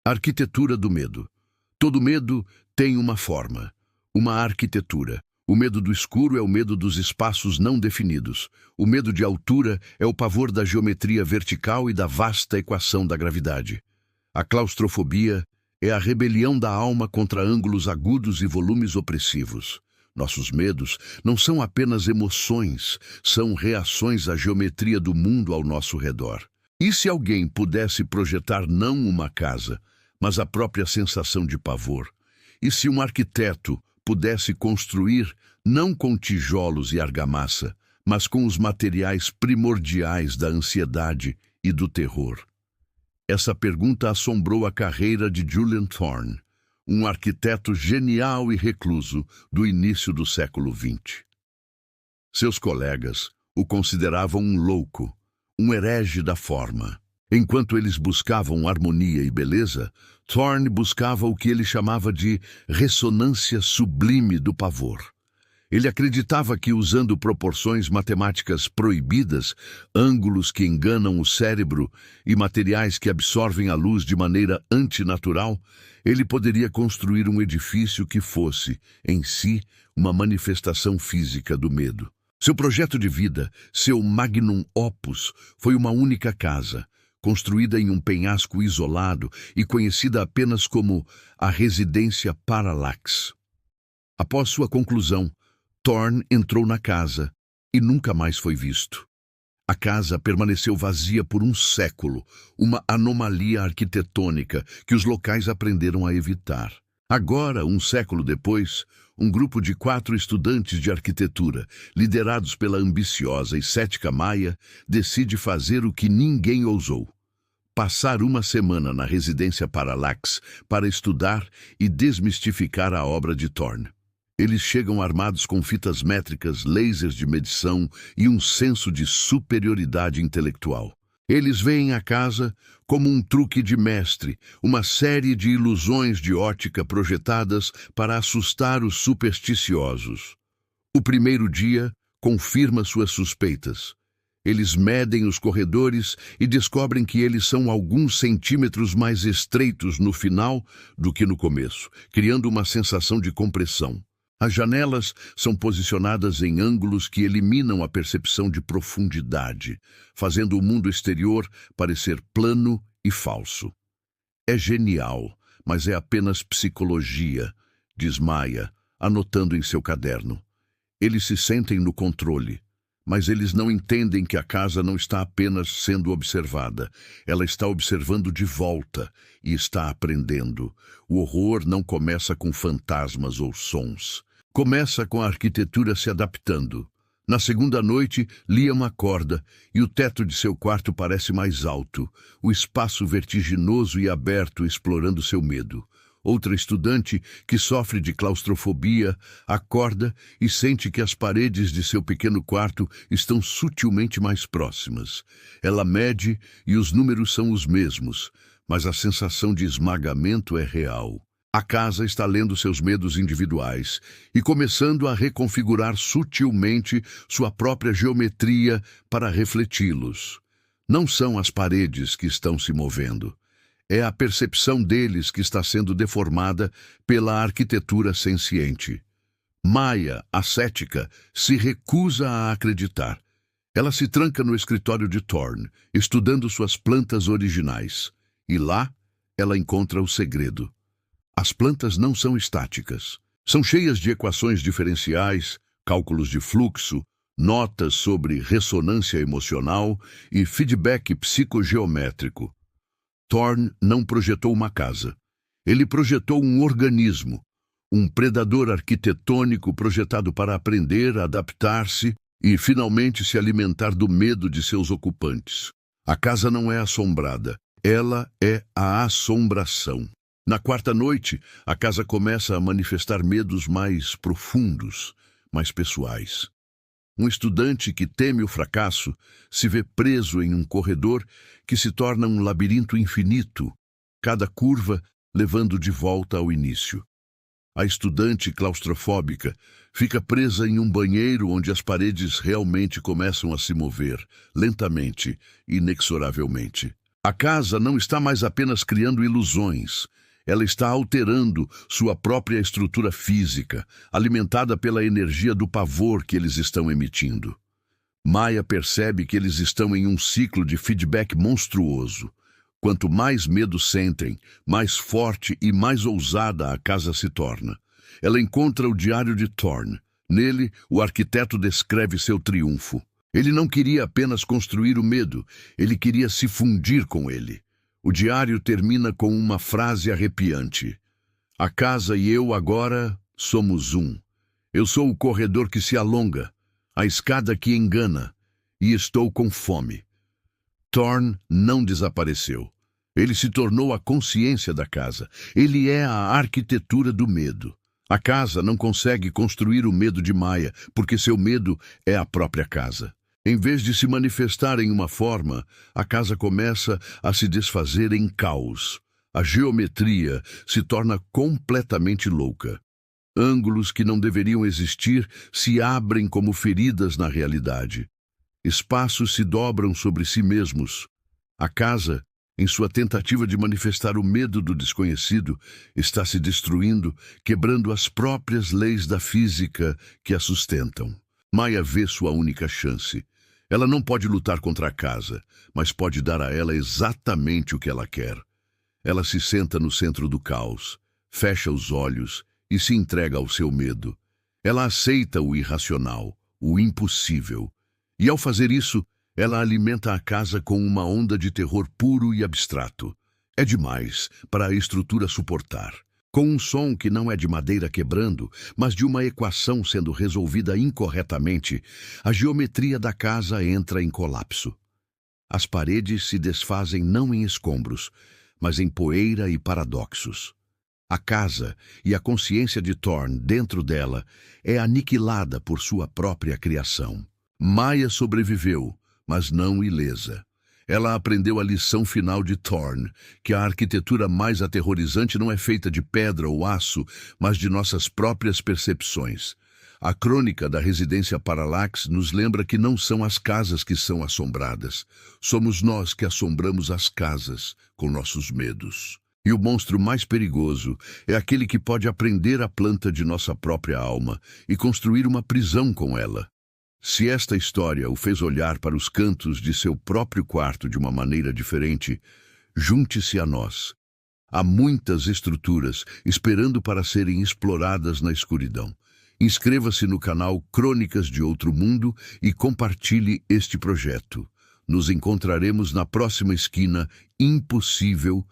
Arquitetura do medo. Todo medo tem uma forma, uma arquitetura. O medo do escuro é o medo dos espaços não definidos. O medo de altura é o pavor da geometria vertical e da vasta equação da gravidade. A claustrofobia é a rebelião da alma contra ângulos agudos e volumes opressivos. Nossos medos não são apenas emoções, são reações à geometria do mundo ao nosso redor. E se alguém pudesse projetar não uma casa, mas a própria sensação de pavor? E se um arquiteto pudesse construir não com tijolos e argamassa, mas com os materiais primordiais da ansiedade e do terror? Essa pergunta assombrou a carreira de Julian Thorne, um arquiteto genial e recluso do início do século XX. Seus colegas o consideravam um louco, um herege da forma. Enquanto eles buscavam harmonia e beleza, Thorne buscava o que ele chamava de ressonância sublime do pavor. Ele acreditava que, usando proporções matemáticas proibidas, ângulos que enganam o cérebro e materiais que absorvem a luz de maneira antinatural, ele poderia construir um edifício que fosse, em si, uma manifestação física do medo. Seu projeto de vida, seu magnum opus, foi uma única casa, construída em um penhasco isolado e conhecida apenas como a Residência Parallax. Após sua conclusão, Thorne entrou na casa e nunca mais foi visto. A casa permaneceu vazia por um século, uma anomalia arquitetônica que os locais aprenderam a evitar. Agora, um século depois, um grupo de 4 estudantes de arquitetura, liderados pela ambiciosa e cética Maya, decide fazer o que ninguém ousou: passar uma semana na Residência Parallax para estudar e desmistificar a obra de Thorne. Eles chegam armados com fitas métricas, lasers de medição e um senso de superioridade intelectual. Eles veem a casa como um truque de mestre, uma série de ilusões de ótica projetadas para assustar os supersticiosos. O primeiro dia confirma suas suspeitas. Eles medem os corredores e descobrem que eles são alguns centímetros mais estreitos no final do que no começo, criando uma sensação de compressão. As janelas são posicionadas em ângulos que eliminam a percepção de profundidade, fazendo o mundo exterior parecer plano e falso. É genial, mas é apenas psicologia, diz Maya, anotando em seu caderno. Eles se sentem no controle, mas eles não entendem que a casa não está apenas sendo observada. Ela está observando de volta e está aprendendo. O horror não começa com fantasmas ou sons. Começa com a arquitetura se adaptando. Na segunda noite, Liam acorda e o teto de seu quarto parece mais alto, o espaço vertiginoso e aberto explorando seu medo. Outra estudante, que sofre de claustrofobia, acorda e sente que as paredes de seu pequeno quarto estão sutilmente mais próximas. Ela mede e os números são os mesmos, mas a sensação de esmagamento é real. A casa está lendo seus medos individuais e começando a reconfigurar sutilmente sua própria geometria para refleti-los. Não são as paredes que estão se movendo. É a percepção deles que está sendo deformada pela arquitetura senciente. Maya, a cética, se recusa a acreditar. Ela se tranca no escritório de Thorne, estudando suas plantas originais. E lá, ela encontra o segredo. As plantas não são estáticas. São cheias de equações diferenciais, cálculos de fluxo, notas sobre ressonância emocional e feedback psicogeométrico. Thorne não projetou uma casa. Ele projetou um organismo, um predador arquitetônico projetado para aprender, adaptar-se e, finalmente, se alimentar do medo de seus ocupantes. A casa não é assombrada, ela é a assombração. Na quarta noite, a casa começa a manifestar medos mais profundos, mais pessoais. Um estudante que teme o fracasso se vê preso em um corredor que se torna um labirinto infinito, cada curva levando de volta ao início. A estudante claustrofóbica fica presa em um banheiro onde as paredes realmente começam a se mover, lentamente, inexoravelmente. A casa não está mais apenas criando ilusões. Ela está alterando sua própria estrutura física, alimentada pela energia do pavor que eles estão emitindo. Maya percebe que eles estão em um ciclo de feedback monstruoso. Quanto mais medo sentem, mais forte e mais ousada a casa se torna. Ela encontra o diário de Thorn. Nele, o arquiteto descreve seu triunfo. Ele não queria apenas construir o medo, ele queria se fundir com ele. O diário termina com uma frase arrepiante. A casa e eu agora somos um. Eu sou o corredor que se alonga, a escada que engana, e estou com fome. Thorn não desapareceu. Ele se tornou a consciência da casa. Ele é a arquitetura do medo. A casa não consegue construir o medo de Maya, porque seu medo é a própria casa. Em vez de se manifestar em uma forma, a casa começa a se desfazer em caos. A geometria se torna completamente louca. Ângulos que não deveriam existir se abrem como feridas na realidade. Espaços se dobram sobre si mesmos. A casa, em sua tentativa de manifestar o medo do desconhecido, está se destruindo, quebrando as próprias leis da física que a sustentam. Maya vê sua única chance. Ela não pode lutar contra a casa, mas pode dar a ela exatamente o que ela quer. Ela se senta no centro do caos, fecha os olhos e se entrega ao seu medo. Ela aceita o irracional, o impossível. E ao fazer isso, ela alimenta a casa com uma onda de terror puro e abstrato. É demais para a estrutura suportar. Com um som que não é de madeira quebrando, mas de uma equação sendo resolvida incorretamente, a geometria da casa entra em colapso. As paredes se desfazem não em escombros, mas em poeira e paradoxos. A casa e a consciência de Thorn dentro dela é aniquilada por sua própria criação. Maya sobreviveu, mas não ilesa. Ela aprendeu a lição final de Thorn, que a arquitetura mais aterrorizante não é feita de pedra ou aço, mas de nossas próprias percepções. A crônica da residência Parallax nos lembra que não são as casas que são assombradas. Somos nós que assombramos as casas com nossos medos. E o monstro mais perigoso é aquele que pode aprender a planta de nossa própria alma e construir uma prisão com ela. Se esta história o fez olhar para os cantos de seu próprio quarto de uma maneira diferente, junte-se a nós. Há muitas estruturas esperando para serem exploradas na escuridão. Inscreva-se no canal Crônicas de Outro Mundo e compartilhe este projeto. Nos encontraremos na próxima esquina impossível